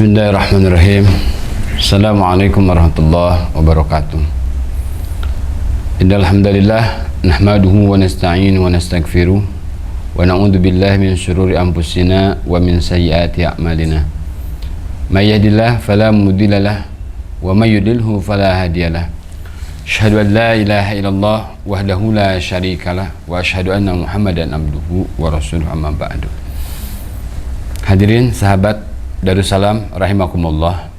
Bismillahirrahmanirrahim. Assalamualaikum warahmatullahi wabarakatuh. Innal hamdalillah nahmaduhu wa nasta'inu wa nastaghfiruh wa na'udzu billahi min syururi anfusina wa min sayyiati a'malina. May yahdihillahu fala mudhillalah wa may yudlilhu fala hadiyalah. Asyhadu an la ilaha illallah wahdahu la syarikalah wa asyhadu anna Muhammadan abduhu wa rasuluhu amma ba'du. Hadirin sahabat Darussalam rahimakumullah.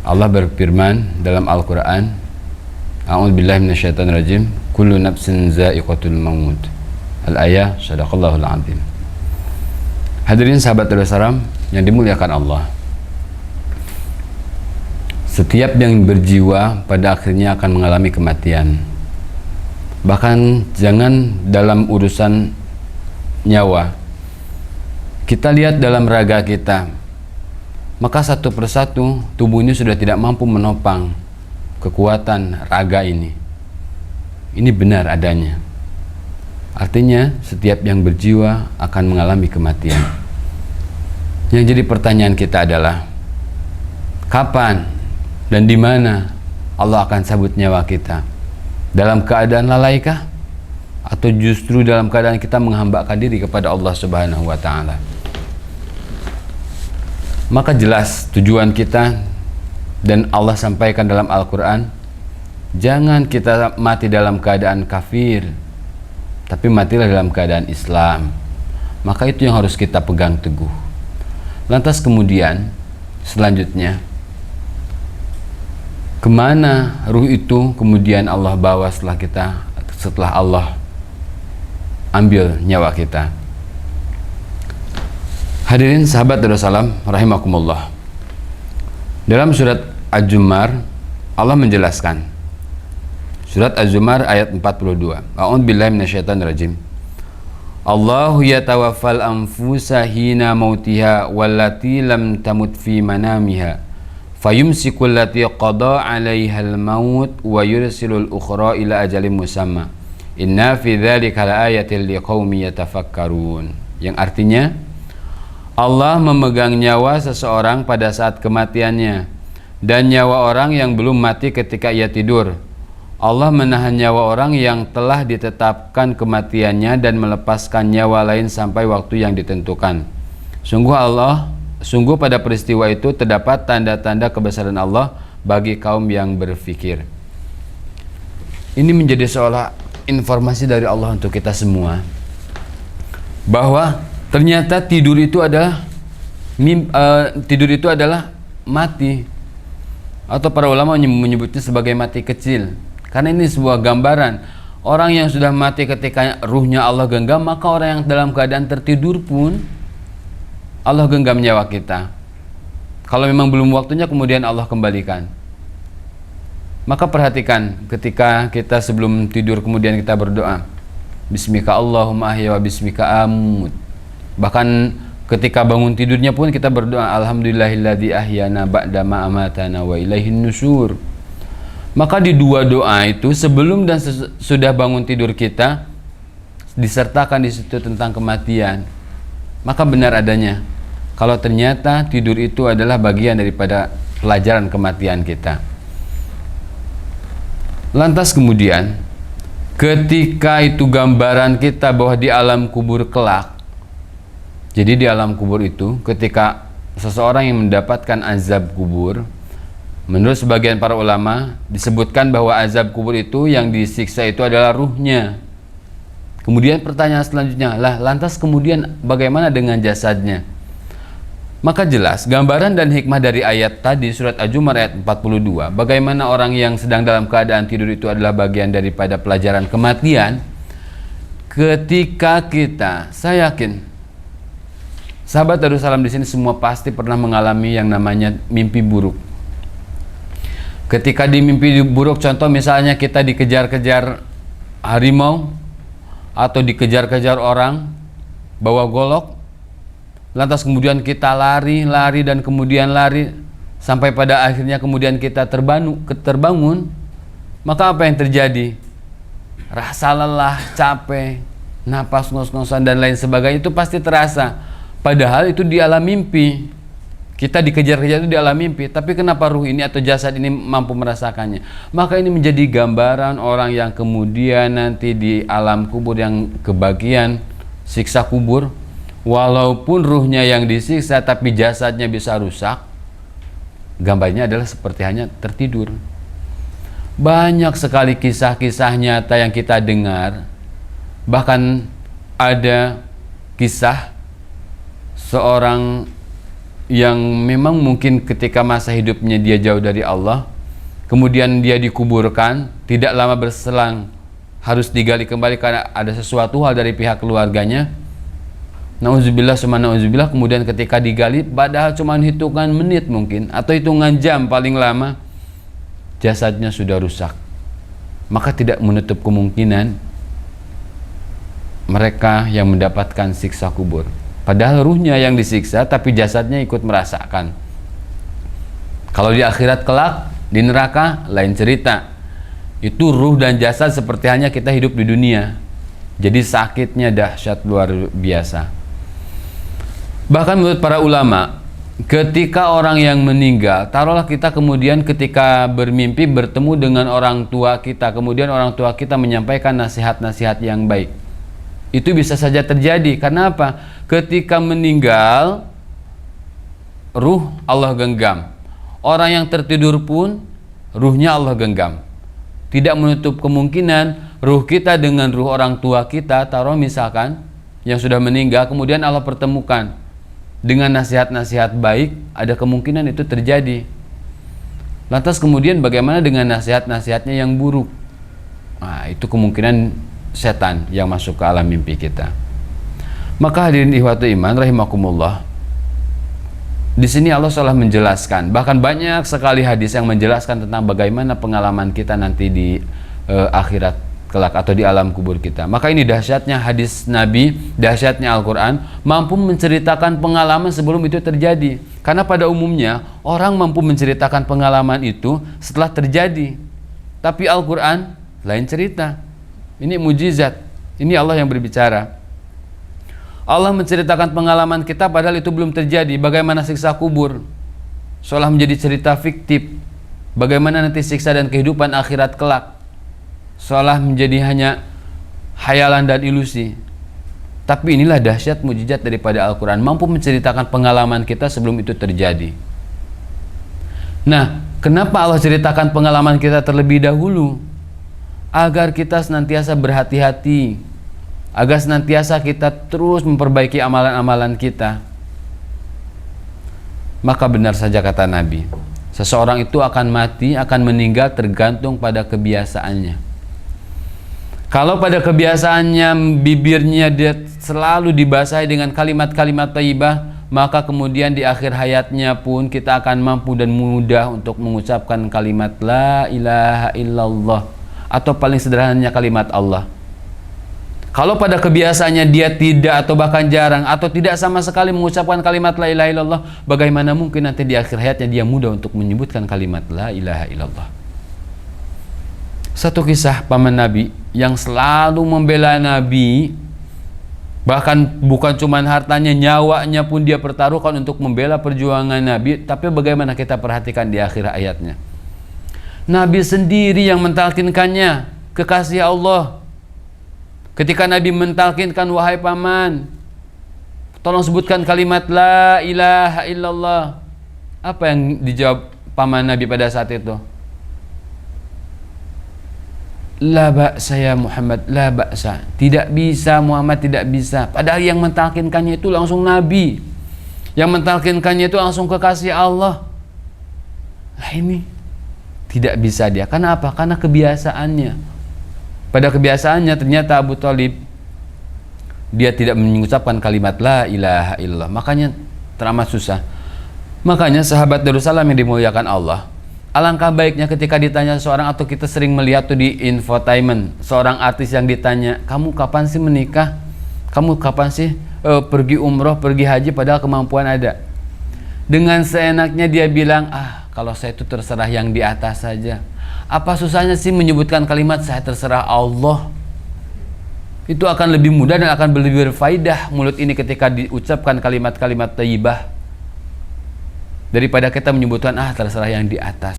Allah berfirman dalam Al-Qur'an, A'udzubillahi minasyaitonirrajim, kullu nafsin za'iqatul maut. Al-ayah, sadaqallahul azim. Hadirin sahabat Darussalam yang dimuliakan Allah. Setiap yang berjiwa pada akhirnya akan mengalami kematian. Bahkan jangan dalam urusan nyawa, kita lihat dalam raga kita, maka satu persatu tubuh ini sudah tidak mampu menopang kekuatan raga ini. Ini benar adanya. Artinya setiap yang berjiwa akan mengalami kematian. Yang jadi pertanyaan kita adalah, kapan dan di mana Allah akan cabut nyawa kita? Dalam keadaan lalaikah? Atau justru dalam keadaan kita menghambakan diri kepada Allah Subhanahu wa Ta'ala? Maka jelas tujuan kita, dan Allah sampaikan dalam Al-Quran, jangan kita mati dalam keadaan kafir, tapi matilah dalam keadaan Islam. Maka itu yang harus kita pegang teguh. Lantas kemudian selanjutnya, kemana ruh itu kemudian Allah bawa setelah Allah ambil nyawa kita? Hadirin sahabat Darussalam rahimakumullah. Dalam surat Az-Zumar Allah menjelaskan. Surat Az-Zumar ayat 42. A'udzubillahi minasyaitonirrajim. Allahu yatawaffal anfusa hina mautiha wallati lam tamut fi manamiha fayumsikul lati qada 'alaihal maut wa yursilul ukhra ila ajalin musamma. Inna fi dzalika laayatil liqaumin yatafakkarun. Yang artinya, Allah memegang nyawa seseorang pada saat kematiannya dan nyawa orang yang belum mati ketika ia tidur. Allah menahan nyawa orang yang telah ditetapkan kematiannya dan melepaskan nyawa lain sampai waktu yang ditentukan. Sungguh pada peristiwa itu terdapat tanda-tanda kebesaran Allah bagi kaum yang berfikir. Ini menjadi seolah informasi dari Allah untuk kita semua, bahwa ternyata tidur itu adalah mati, atau para ulama menyebutnya sebagai mati kecil. Karena ini sebuah gambaran orang yang sudah mati ketika ruhnya Allah genggam, maka orang yang dalam keadaan tertidur pun Allah genggam nyawa kita. Kalau memang belum waktunya, kemudian Allah kembalikan. Maka perhatikan ketika kita sebelum tidur kemudian kita berdoa, Bismika Allahumma ahya wa bismika amut. Bahkan ketika bangun tidurnya pun kita berdoa, Alhamdulillahilladzi ahyana ba'da ma amatana wa ilaihin nusyur. Maka di dua doa itu, sebelum dan sudah bangun tidur kita, disertakan di situ tentang kematian. Maka benar adanya kalau ternyata tidur itu adalah bagian daripada pelajaran kematian kita. Lantas kemudian, ketika itu gambaran kita bahwa di alam kubur kelak. Jadi di alam kubur itu, ketika seseorang yang mendapatkan azab kubur, menurut sebagian para ulama disebutkan bahwa azab kubur itu yang disiksa itu adalah ruhnya. Kemudian pertanyaan selanjutnya, lantas kemudian bagaimana dengan jasadnya? Maka jelas gambaran dan hikmah dari ayat tadi, surat Az-Zumar ayat 42, bagaimana orang yang sedang dalam keadaan tidur itu adalah bagian daripada pelajaran kematian. Ketika kita, saya yakin sahabat Darussalam di sini semua pasti pernah mengalami yang namanya mimpi buruk. Ketika di mimpi buruk, contoh misalnya kita dikejar-kejar harimau atau dikejar-kejar orang bawa golok, lantas kemudian kita lari dan kemudian lari sampai pada akhirnya kemudian kita terbangun, maka apa yang terjadi? Rasa lelah, capek, napas ngos-ngosan dan lain sebagainya itu pasti terasa. Padahal itu di alam mimpi. Kita dikejar-kejar itu di alam mimpi, tapi kenapa ruh ini atau jasad ini mampu merasakannya? Maka ini menjadi gambaran orang yang kemudian nanti di alam kubur yang kebagian siksa kubur, walaupun ruhnya yang disiksa tapi jasadnya bisa rusak. Gambarnya adalah seperti hanya tertidur. Banyak sekali kisah-kisah nyata yang kita dengar. Bahkan ada kisah seorang yang memang mungkin ketika masa hidupnya dia jauh dari Allah, kemudian dia dikuburkan, tidak lama berselang harus digali kembali karena ada sesuatu hal dari pihak keluarganya. Nauzubillah summa nauzubillah, kemudian ketika digali, padahal cuma hitungan menit mungkin atau hitungan jam paling lama, jasadnya sudah rusak. Maka tidak menutup kemungkinan mereka yang mendapatkan siksa kubur. Padahal ruhnya yang disiksa, tapi jasadnya ikut merasakan. Kalau di akhirat kelak, di neraka, lain cerita. Itu ruh dan jasad seperti hanya kita hidup di dunia. Jadi sakitnya dahsyat luar biasa. Bahkan menurut para ulama, ketika orang yang meninggal, taruhlah kita kemudian ketika bermimpi bertemu dengan orang tua kita, kemudian orang tua kita menyampaikan nasihat-nasihat yang baik. Itu bisa saja terjadi. Karena apa? Ketika meninggal, ruh Allah genggam. Orang yang tertidur pun ruhnya Allah genggam. Tidak menutup kemungkinan ruh kita dengan ruh orang tua kita, taruh misalkan yang sudah meninggal, kemudian Allah pertemukan dengan nasihat-nasihat baik, ada kemungkinan itu terjadi. Lantas kemudian bagaimana dengan nasihat-nasihatnya yang buruk? Nah, itu kemungkinan setan yang masuk ke alam mimpi kita. Maka hadirin ihwatu iman rahimakumullah, di sini Allah telah menjelaskan, bahkan banyak sekali hadis yang menjelaskan tentang bagaimana pengalaman kita nanti di akhirat kelak atau di alam kubur kita. Maka ini dahsyatnya hadis Nabi, dahsyatnya Al-Quran, mampu menceritakan pengalaman sebelum itu terjadi. Karena pada umumnya orang mampu menceritakan pengalaman itu setelah terjadi, tapi Al-Quran lain cerita. Ini mujizat. Ini Allah yang berbicara. Allah menceritakan pengalaman kita padahal itu belum terjadi. Bagaimana siksa kubur, seolah menjadi cerita fiktif. Bagaimana nanti siksa dan kehidupan akhirat kelak, seolah menjadi hanya hayalan dan ilusi. Tapi inilah dahsyat mujizat daripada Al-Quran, mampu menceritakan pengalaman kita sebelum itu terjadi. Nah, kenapa Allah ceritakan pengalaman kita terlebih dahulu? Agar kita senantiasa berhati-hati, agar senantiasa kita terus memperbaiki amalan-amalan kita. Maka benar saja kata Nabi, seseorang itu akan mati, akan meninggal tergantung pada kebiasaannya. Kalau pada kebiasaannya bibirnya dia selalu dibasahi dengan kalimat-kalimat thayyibah, maka kemudian di akhir hayatnya pun kita akan mampu dan mudah untuk mengucapkan kalimat la ilaha illallah, atau paling sederhananya kalimat Allah. Kalau pada kebiasaannya dia tidak atau bahkan jarang atau tidak sama sekali mengucapkan kalimat la ilaha illallah, bagaimana mungkin nanti di akhir hayatnya dia mudah untuk menyebutkan kalimat la ilaha illallah. Satu kisah paman Nabi yang selalu membela Nabi, bahkan bukan cuma hartanya, nyawanya pun dia pertaruhkan untuk membela perjuangan Nabi. Tapi bagaimana kita perhatikan di akhir ayatnya, Nabi sendiri yang mentalkinkannya, kekasih Allah. Ketika Nabi mentalkinkan, wahai paman, tolong sebutkan kalimat la ilaha illallah. Apa yang dijawab paman Nabi pada saat itu? La ba'sa ya Muhammad, la ba'sa. Tidak bisa Muhammad, tidak bisa. Padahal yang mentalkinkannya itu langsung Nabi, yang mentalkinkannya itu langsung kekasih Allah. Nah ini tidak bisa dia. Karena apa? Karena kebiasaannya. Pada kebiasaannya ternyata Abu Thalib dia tidak mengucapkan kalimat la ilaha illallah. Makanya teramat susah. Makanya sahabat Darussalam yang dimuliakan Allah, alangkah baiknya ketika ditanya seorang, atau kita sering melihat tuh di infotainment, seorang artis yang ditanya, kamu kapan sih menikah? Kamu kapan sih pergi umroh, pergi haji, padahal kemampuan ada. Dengan seenaknya dia bilang, kalau saya itu terserah yang di atas saja. Apa susahnya sih menyebutkan kalimat saya terserah Allah? Itu akan lebih mudah dan akan lebih berfaedah mulut ini ketika diucapkan kalimat-kalimat thayyibah. daripada kita menyebutkan terserah yang di atas.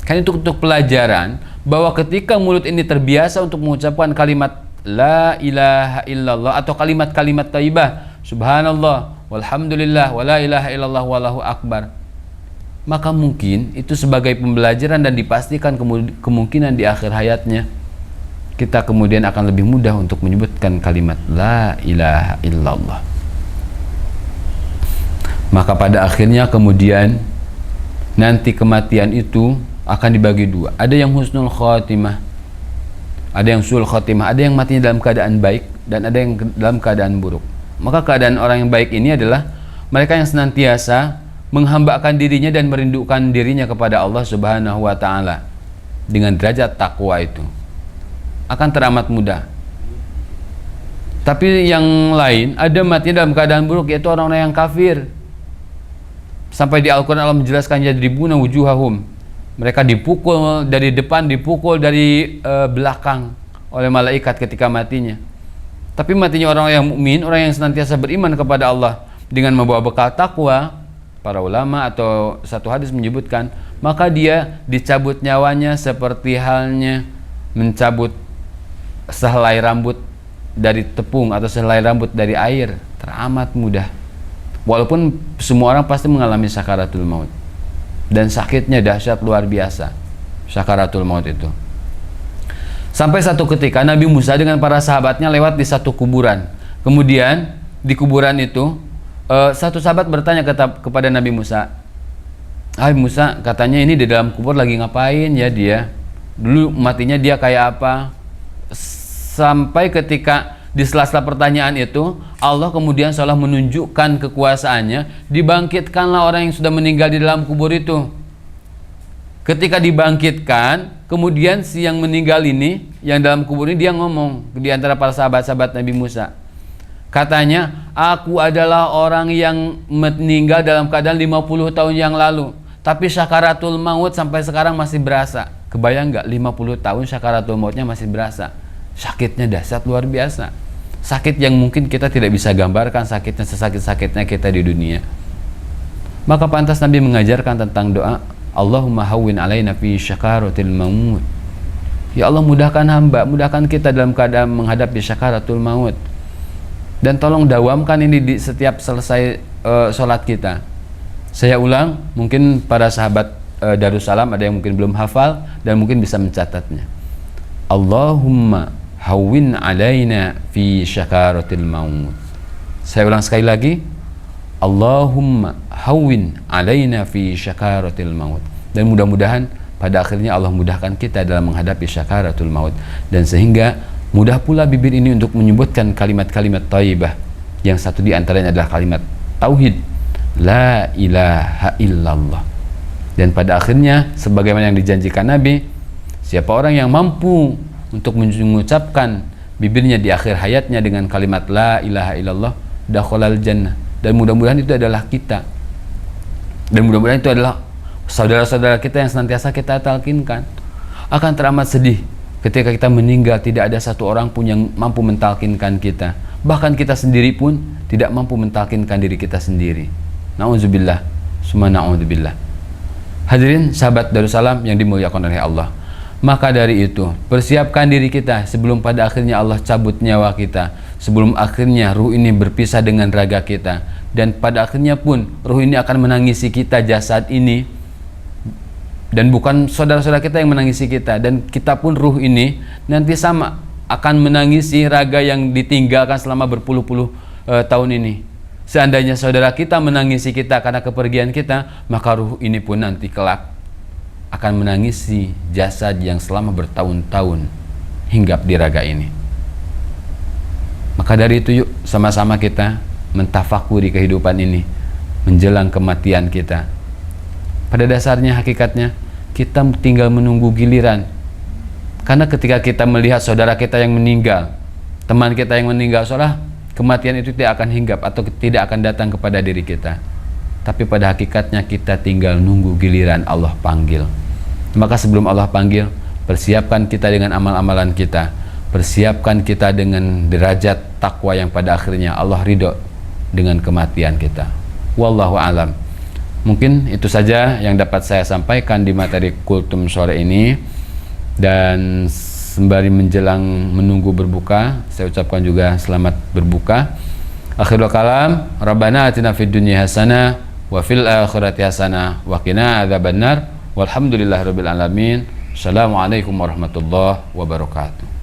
Kan itu untuk pelajaran bahwa ketika mulut ini terbiasa untuk mengucapkan kalimat la ilaha illallah atau kalimat-kalimat thayyibah, subhanallah, walhamdulillah, wala ilaha illallah, wallahu akbar, maka mungkin itu sebagai pembelajaran dan dipastikan kemungkinan di akhir hayatnya kita kemudian akan lebih mudah untuk menyebutkan kalimat la ilaha illallah. Maka pada akhirnya kemudian nanti kematian itu akan dibagi dua. Ada yang husnul khotimah, ada yang sul khotimah, ada yang matinya dalam keadaan baik dan ada yang dalam keadaan buruk. Maka keadaan orang yang baik ini adalah mereka yang senantiasa menghambakan dirinya dan merindukan dirinya kepada Allah Subhanahu wa taala dengan derajat takwa itu akan teramat mudah. Tapi yang lain ada matinya dalam keadaan buruk, yaitu orang-orang yang kafir. Sampai di Al-Quran Allah menjelaskan yadribuna wujuhahum, mereka dipukul dari depan, dipukul dari belakang oleh malaikat ketika matinya. Tapi matinya orang yang mukmin, orang yang senantiasa beriman kepada Allah dengan membawa bekal takwa, para ulama atau satu hadis menyebutkan, maka dia dicabut nyawanya seperti halnya mencabut sehelai rambut dari tepung atau sehelai rambut dari air, teramat mudah. Walaupun semua orang pasti mengalami sakaratul maut dan sakitnya dahsyat luar biasa sakaratul maut itu. Sampai satu ketika Nabi Musa dengan para sahabatnya lewat di satu kuburan. Kemudian di kuburan itu satu sahabat bertanya kepada Nabi Musa, "Hai Musa, katanya ini di dalam kubur lagi ngapain ya dia? Dulu matinya dia kayak apa?" Sampai ketika di sela-sela pertanyaan itu Allah kemudian seolah menunjukkan kekuasaannya, dibangkitkanlah orang yang sudah meninggal di dalam kubur itu. Ketika dibangkitkan, kemudian si yang meninggal ini, yang dalam kubur ini, dia ngomong di antara para sahabat-sahabat Nabi Musa, katanya, "Aku adalah orang yang meninggal dalam keadaan 50 tahun yang lalu, tapi syakaratul maut sampai sekarang masih berasa." Kebayang nggak 50 tahun syakaratul mautnya masih berasa? Sakitnya dahsyat luar biasa. Sakit yang mungkin kita tidak bisa gambarkan sakitnya sesakit-sakitnya kita di dunia. Maka pantas Nabi mengajarkan tentang doa, Allahumma hawwin alaina fi syakaratil maut. Ya Allah, mudahkan hamba, mudahkan kita dalam keadaan menghadapi syakaratul maut. Dan tolong dawamkan ini di setiap selesai sholat kita. Saya ulang, mungkin para sahabat Darussalam ada yang mungkin belum hafal dan mungkin bisa mencatatnya. Allahumma hawwin alaina fi syakaratil maut. Saya ulang sekali lagi, Allahumma hawwin alaina fi syakaratil maut. Dan mudah-mudahan pada akhirnya Allah mudahkan kita dalam menghadapi syakaratul maut, dan sehingga mudah pula bibir ini untuk menyebutkan kalimat-kalimat thayyibah, yang satu di antaranya adalah kalimat tauhid, la ilaha illallah. Dan pada akhirnya sebagaimana yang dijanjikan Nabi, siapa orang yang mampu untuk mengucapkan bibirnya di akhir hayatnya dengan kalimat la ilaha illallah, dakhalal jannah. Dan mudah-mudahan itu adalah kita, dan mudah-mudahan itu adalah saudara-saudara kita yang senantiasa kita talkinkan. Akan teramat sedih ketika kita meninggal tidak ada satu orang pun yang mampu mentalkinkan kita, bahkan kita sendiri pun tidak mampu mentalkinkan diri kita sendiri. Na'udzubillah, summa na'udzubillah. Hadirin sahabat Darussalam yang dimuliakan oleh Allah, maka dari itu persiapkan diri kita sebelum pada akhirnya Allah cabut nyawa kita, sebelum akhirnya ruh ini berpisah dengan raga kita, dan pada akhirnya pun ruh ini akan menangisi kita, jasad ini, dan bukan saudara-saudara kita yang menangisi kita, dan kita pun ruh ini nanti sama akan menangisi raga yang ditinggalkan selama berpuluh-puluh tahun ini. Seandainya saudara kita menangisi kita karena kepergian kita, maka ruh ini pun nanti kelak akan menangisi jasad yang selama bertahun-tahun hinggap di raga ini. Maka dari itu yuk sama-sama kita mentafakuri kehidupan ini menjelang kematian kita. Pada dasarnya hakikatnya kita tinggal menunggu giliran. Karena ketika kita melihat saudara kita yang meninggal, teman kita yang meninggal, seolah kematian itu tidak akan hinggap atau tidak akan datang kepada diri kita. Tapi pada hakikatnya kita tinggal nunggu giliran Allah panggil. Maka sebelum Allah panggil, persiapkan kita dengan amal-amalan kita, persiapkan kita dengan derajat takwa yang pada akhirnya Allah ridho dengan kematian kita. Wallahu alam. Mungkin itu saja yang dapat saya sampaikan di materi kultum sore ini. Dan sembari menjelang menunggu berbuka, saya ucapkan juga selamat berbuka. Akhirul kalam, Rabbana atina fid dunya hasanah wa fil akhirati hasanah wa qina adzabannar. Walhamdulillahirabbil alamin. Assalamualaikum warahmatullahi wabarakatuh.